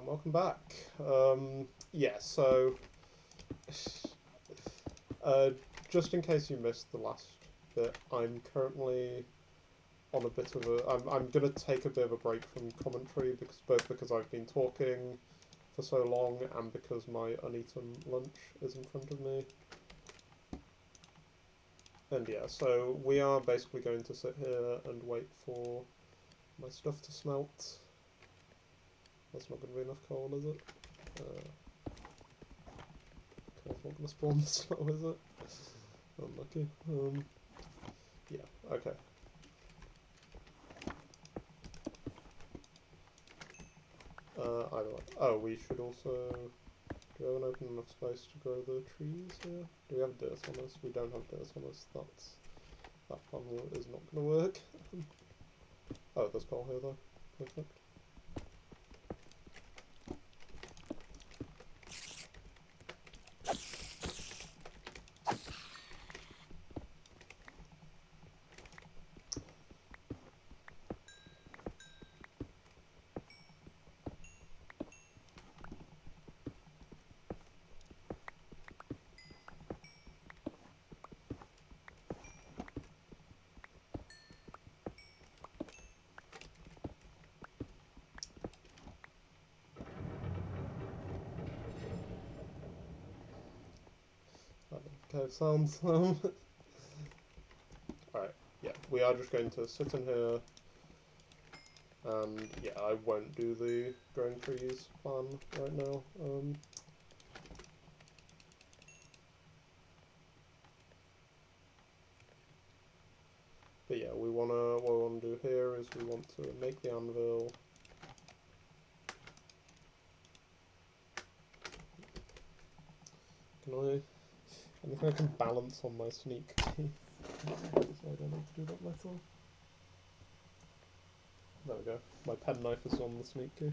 Welcome back. Yeah, so uh, just in case you missed the last bit, I'm currently on a bit of a. I'm gonna take a bit of a break from commentary because I've been talking for so long and because my uneaten lunch is in front of me. And yeah, so we are basically going to sit here and wait for my stuff to smelt. That's not going to be enough coal, is it? Coal's not going to spawn this slow, is it? Unlucky. Yeah, okay. Either way. Oh, we should also... Do we have an open enough space to grow the trees here? Do we have dirt on us? We don't have dirt on us. That plan is not going to work. Oh, there's coal here though. Perfect. Cave sounds. Alright, yeah, we are just going to sit in here, and yeah, I won't do the growing trees plan right now. But yeah, what we wanna do here is we want to make the anvil. Anything I can balance on my sneak key? So I don't have to do that myself. There we go. My penknife is on the sneak key.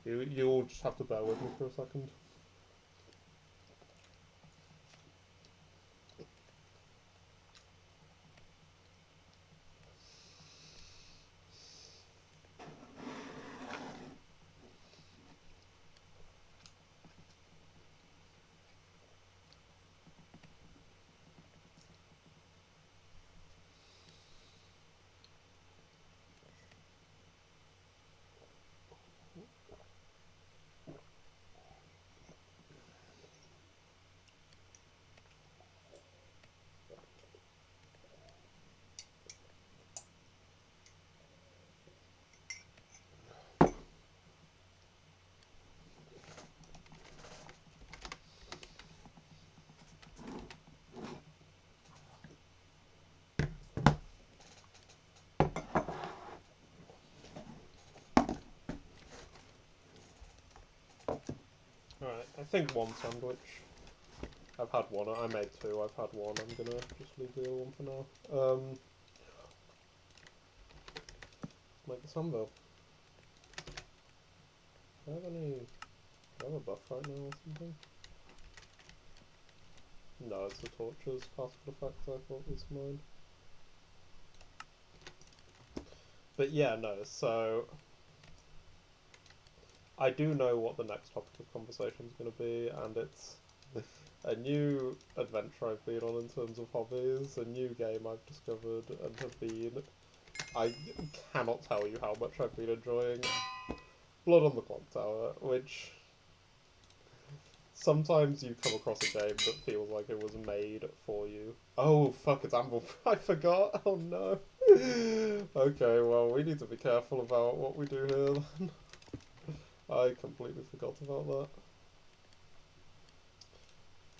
You'll just have to bear with me for a second. Alright, I think one sandwich. I've had one. I made two. I've had one. I'm gonna just leave the other one for now. Make the anvil. Do I have any... Do I have a buff right now or something? No, it's the torches particle effect I thought was mine. But yeah, no, so... I do know what the next topic of conversation is going to be, and it's a new adventure I've been on in terms of hobbies, a new game I've discovered and have been... I cannot tell you how much I've been enjoying Blood on the Clock Tower, which... Sometimes you come across a game that feels like it was made for you. Oh, fuck, it's Anvil. I forgot. Oh, no. Okay, well, we need to be careful about what we do here, then. I completely forgot about that.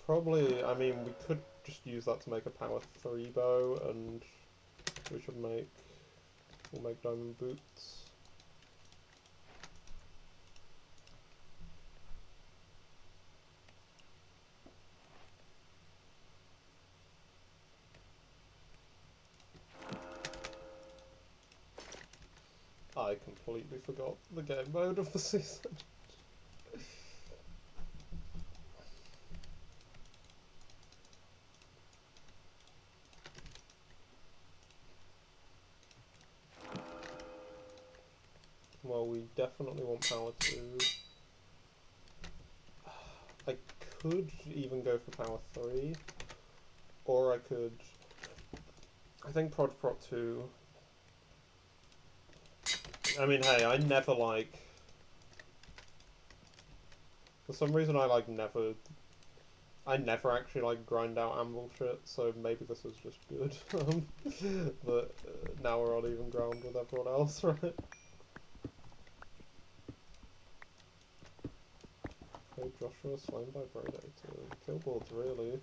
Probably, I mean, we could just use that to make a power 3 bow, and we should we'll make diamond boots. I completely forgot the game mode of the season. Well, we definitely want power 2. I could even go for power 3. Or I could... I think prod 2... I mean, hey, I never, like... For some reason I never actually, like, grind out anvil shit, so maybe this is just good. But now we're on even ground with everyone else, right? Hey Joshua, slain by Predator. Killboard's really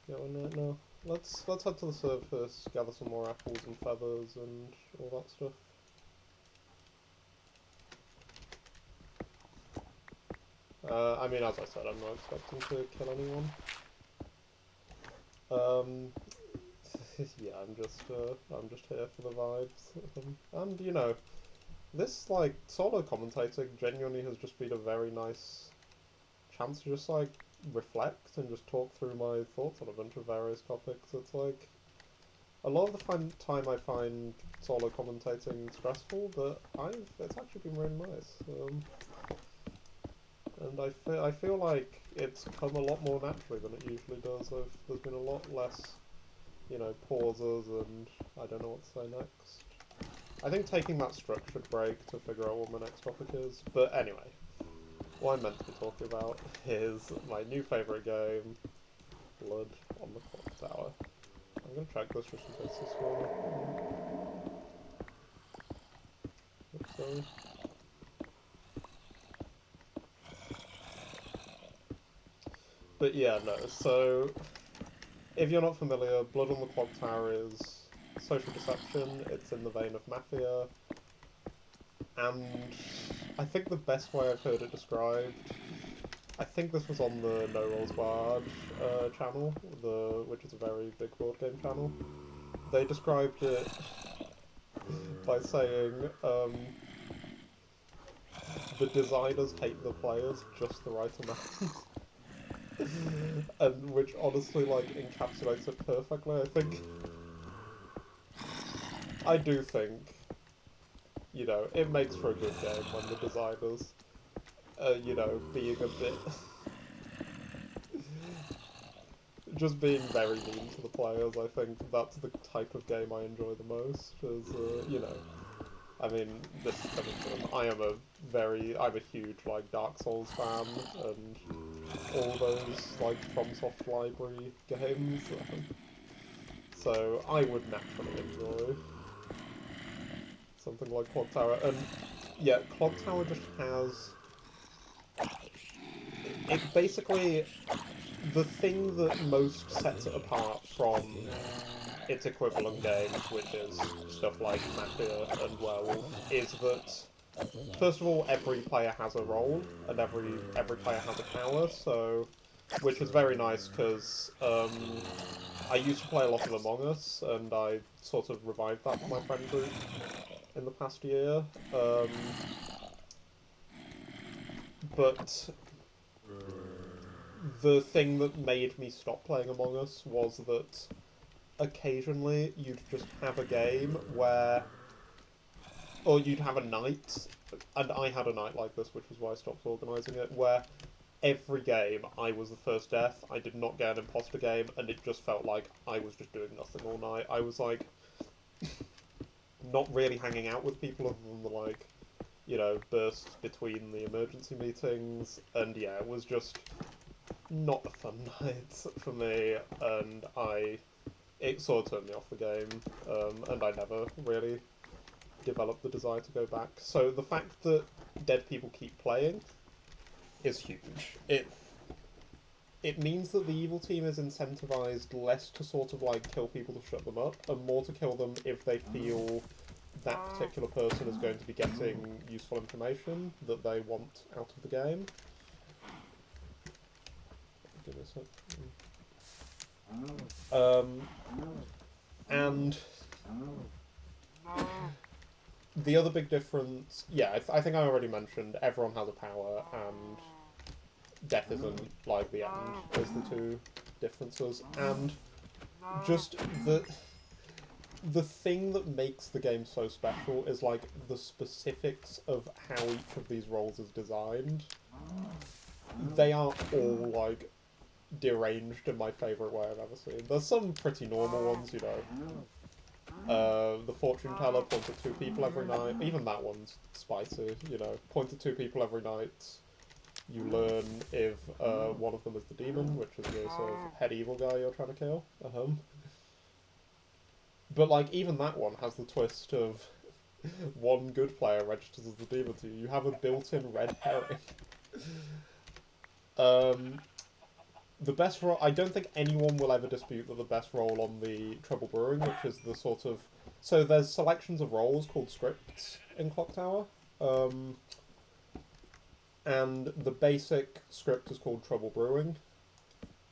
going right now. Let's head to the surface, gather some more apples and feathers and all that stuff. I mean, as I said, I'm not expecting to kill anyone. Yeah, I'm just here for the vibes. And you know, this like solo commentating genuinely has just been a very nice chance to just like reflect and just talk through my thoughts on a bunch of various topics. It's like a lot of the time I find solo commentating stressful, but it's actually been really nice. And I feel like it's come a lot more naturally than it usually does. There's been a lot less, you know, pauses and I don't know what to say next. I think taking that structured break to figure out what my next topic is. But anyway, what I'm meant to be talking about is my new favourite game, Blood on the Clock Tower. I'm going to check this just in case this one... Oops, sorry. But yeah, no, so if you're not familiar, Blood on the Clock Tower is social deception. It's in the vein of Mafia. And I think the best way I've heard it described, I think this was on the No Rolls Barred channel, which is a very big board game channel. They described it by saying the designers hate the players just the right amount. And which honestly like encapsulates it perfectly. I do think, you know, it makes for a good game when the designers you know, being a bit just being very mean to the players. I think that's the type of game I enjoy the most, is you know, I mean, this is coming from, I'm a huge, like, Dark Souls fan, and all those, like, FromSoft library games, so I would naturally enjoy something like Clock Tower, and, yeah, Clock Tower just has... It basically... The thing that most sets it apart from its equivalent games, which is stuff like Mafia and Werewolf, is that first of all, every player has a role, and every player has a power, so which is very nice because I used to play a lot of Among Us, and I sort of revived that for my friend group in the past year. But the thing that made me stop playing Among Us was that occasionally you'd just have a game where, or you'd have a night, and I had a night like this, which was why I stopped organising it, where every game I was the first death, I did not get an imposter game, and it just felt like I was just doing nothing all night. I was like, not really hanging out with people other than the, like, you know, bursts between the emergency meetings, and yeah, it was just not a fun night for me, and it sort of turned me off the game, and I never really developed the desire to go back. So the fact that dead people keep playing is huge. It means that the evil team is incentivized less to sort of like kill people to shut them up, and more to kill them if they feel that particular person is going to be getting useful information that they want out of the game. Give me a sec. And the other big difference, yeah, I think I already mentioned, everyone has a power, and death isn't like the end, as the two differences. And just the thing that makes the game so special is like the specifics of how each of these roles is designed. They are all like deranged in my favourite way I've ever seen. There's some pretty normal ones, you know. The fortune teller, point at two people every night. Even that one's spicy, you know. Point at two people every night. You learn if one of them is the demon, which is the sort of head evil guy you're trying to kill. But like even that one has the twist of one good player registers as the demon to you. You have a built-in red herring. The best role, I don't think anyone will ever dispute that the best role on the Trouble Brewing, which is the sort of... So there's selections of roles called scripts in Clock Tower. And the basic script is called Trouble Brewing.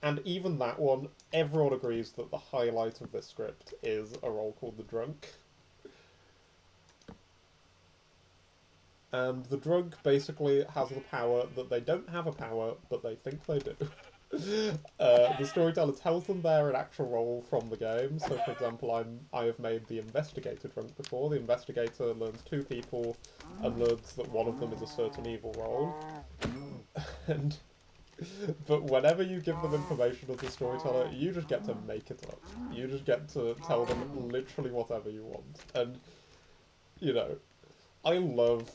And even that one, everyone agrees that the highlight of this script is a role called the Drunk. And the Drunk basically has the power that they don't have a power, but they think they do. The storyteller tells them they're an actual role from the game. So, for example, I have made the Investigator Drunk before. The Investigator learns two people and learns that one of them is a certain evil role. And... But whenever you give them information as the storyteller, you just get to make it up. You just get to tell them literally whatever you want. And, you know, I love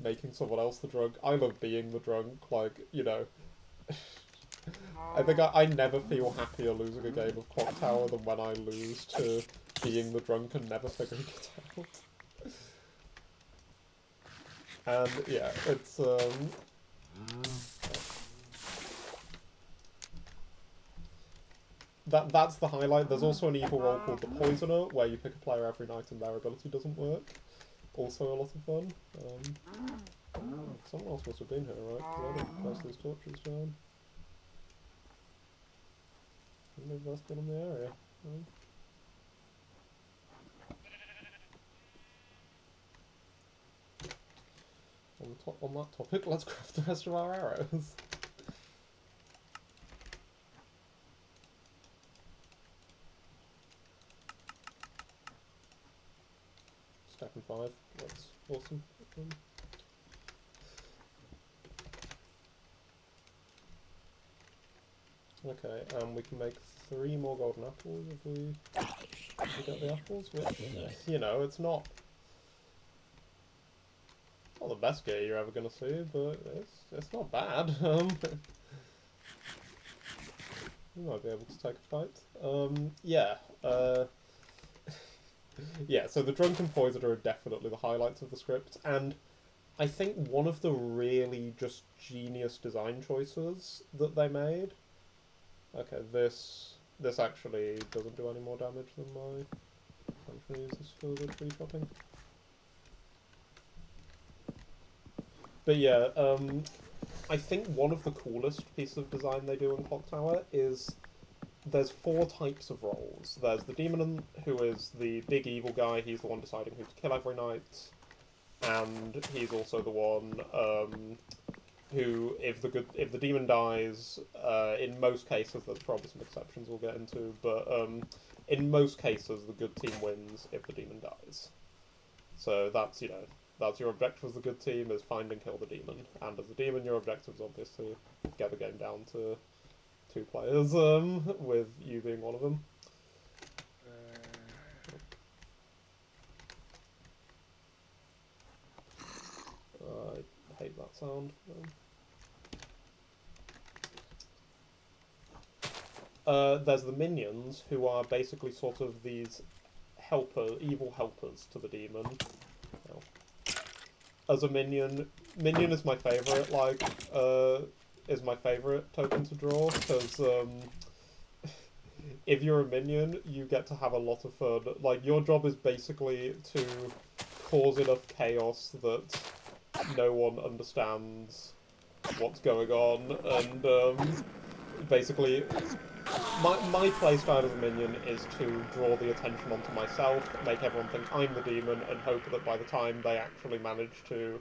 making someone else the drunk. I love being the drunk. Like, you know, I think I never feel happier losing a game of Clock Tower than when I lose to being the drunk and never figuring it out. And, yeah, it's, That's the highlight. There's also an evil role called the Poisoner, where you pick a player every night and their ability doesn't work. Also a lot of fun. Someone else must have been here, right? Because I didn't place these torches down. Maybe that's been in the area. On that topic, let's craft the rest of our arrows. Step in 5. That's awesome. Okay, we can make 3 more golden apples if we get the apples, which, you know, it's not the best gear you're ever going to see, but it's not bad. You might be able to take a fight. Yeah. Yeah, so the Drunk and Poisoner are definitely the highlights of the script, and I think one of the really just genius design choices that they made... Okay, this actually doesn't do any more damage than my... I'm going to use this for the tree chopping. But yeah, I think one of the coolest pieces of design they do in Clock Tower is there's 4 types of roles. There's the demon, who is the big evil guy. He's the one deciding who to kill every night, and he's also the one who, if the demon dies, in most cases, there's probably some exceptions we'll get into, but in most cases, the good team wins if the demon dies. So that's, you know, that's your objective as the good team, is find and kill the demon. And as the demon, your objective is obviously get the game down to 2 players, with you being one of them. I hate that sound. There's the minions, who are basically sort of these evil helpers to the demon. As a minion is my favourite, like, is my favourite token to draw, because, if you're a minion, you get to have a lot of fun. Like, your job is basically to cause enough chaos that no one understands what's going on, and, basically, my playstyle as a minion is to draw the attention onto myself, make everyone think I'm the demon, and hope that by the time they actually manage to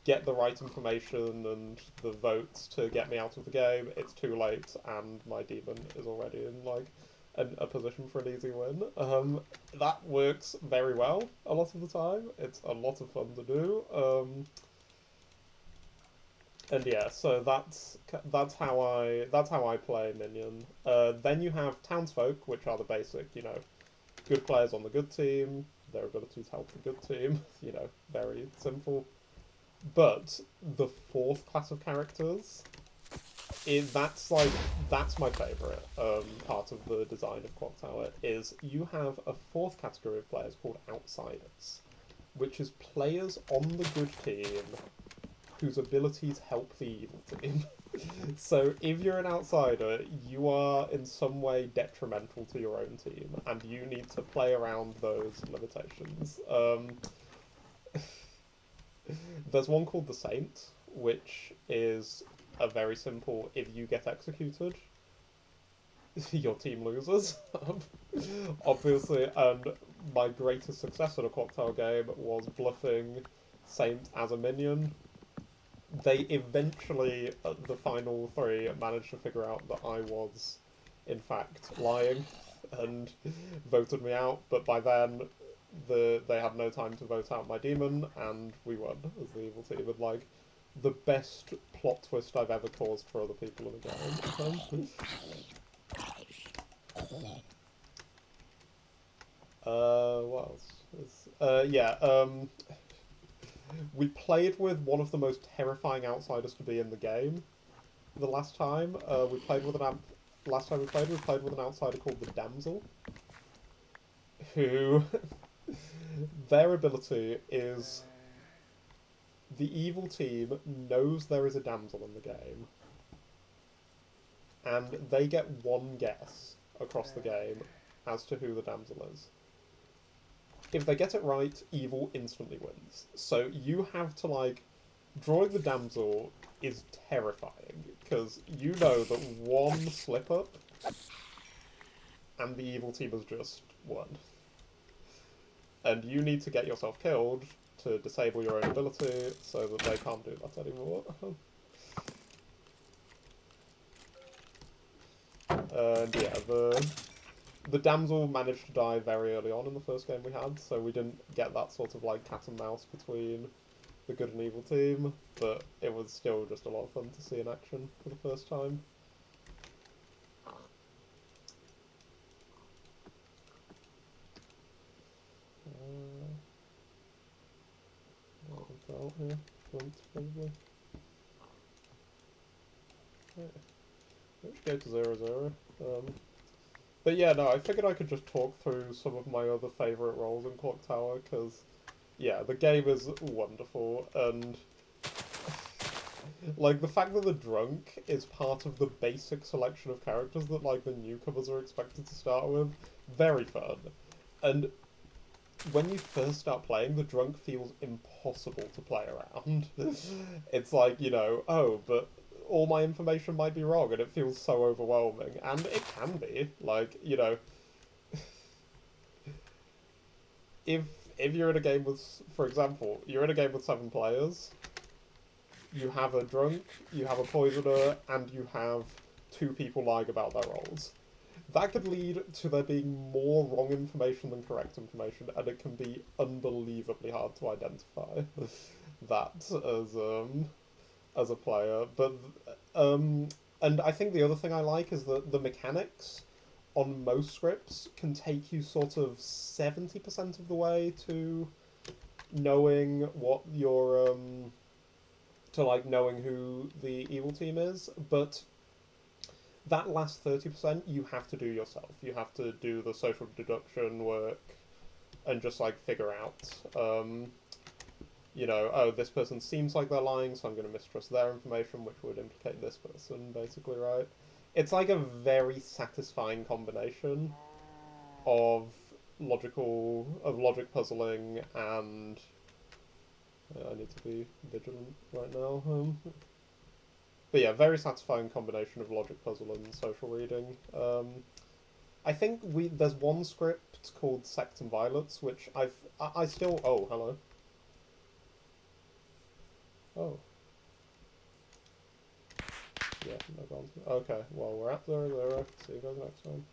get the right information and the votes to get me out of the game, it's too late and my demon is already in, like, a position for an easy win. That works very well a lot of the time. It's a lot of fun to do. And yeah, so that's how I play Minion. Then you have Townsfolk, which are the basic, good players on the good team. Their abilities help the good team. Very simple. But the fourth class of characters, that's my favourite part of the design of Clock Tower, is you have a fourth category of players called Outsiders, which is players on the good team whose abilities help the evil team. So if you're an outsider, you are in some way detrimental to your own team, and you need to play around those limitations. There's one called the Saint, which is a very simple, if you get executed, your team loses. Obviously, and my greatest success in a Clock Tower game was bluffing Saint as a minion. They eventually, at the final three, managed to figure out that I was, in fact, lying, and voted me out, but by then they had no time to vote out my demon, and we won as the evil team, with the best plot twist I've ever caused for other people in a game. What else? We played with one of the most terrifying outsiders to be in the game. The last time we played with an outsider called the Damsel, who their ability is the evil team knows there is a damsel in the game, and they get one guess across the game as to who the damsel is. If they get it right, evil instantly wins. So you have to, drawing the damsel is terrifying, because you know that one slip-up and the evil team has just won. And you need to get yourself killed to disable your own ability so that they can't do that anymore. And yeah, the damsel managed to die very early on in the first game we had, so we didn't get that sort of cat and mouse between the good and evil team, but it was still just a lot of fun to see in action for the first time. Out here, front probably. Yeah. Let's go to 0-0. But yeah, no, I figured I could just talk through some of my other favourite roles in Clock Tower, because, yeah, the game is wonderful, and the fact that the drunk is part of the basic selection of characters that, the newcomers are expected to start with, very fun. And when you first start playing, the drunk feels impossible to play around. It's oh, but all my information might be wrong, and it feels so overwhelming. And it can be. If you're in a game with, for example, you're in a game with 7 players, you have a drunk, you have a poisoner, and you have 2 people lying about their roles. That could lead to there being more wrong information than correct information, and it can be unbelievably hard to identify that as a player. But and I think the other thing I like is that the mechanics on most scripts can take you sort of 70% of the way to knowing what your knowing who the evil team is, but that last 30% you have to do yourself. You have to do the social deduction work and just figure out, oh, this person seems like they're lying, so I'm going to mistrust their information, which would implicate this person, basically, right? It's a very satisfying combination of logic puzzling and I need to be vigilant right now. But yeah, very satisfying combination of logic puzzle and social reading. I think there's one script called Sect and Violets, which I still... Oh, hello. Oh. Yeah, no gone. Okay, well, we're at 0-0. See you guys next time.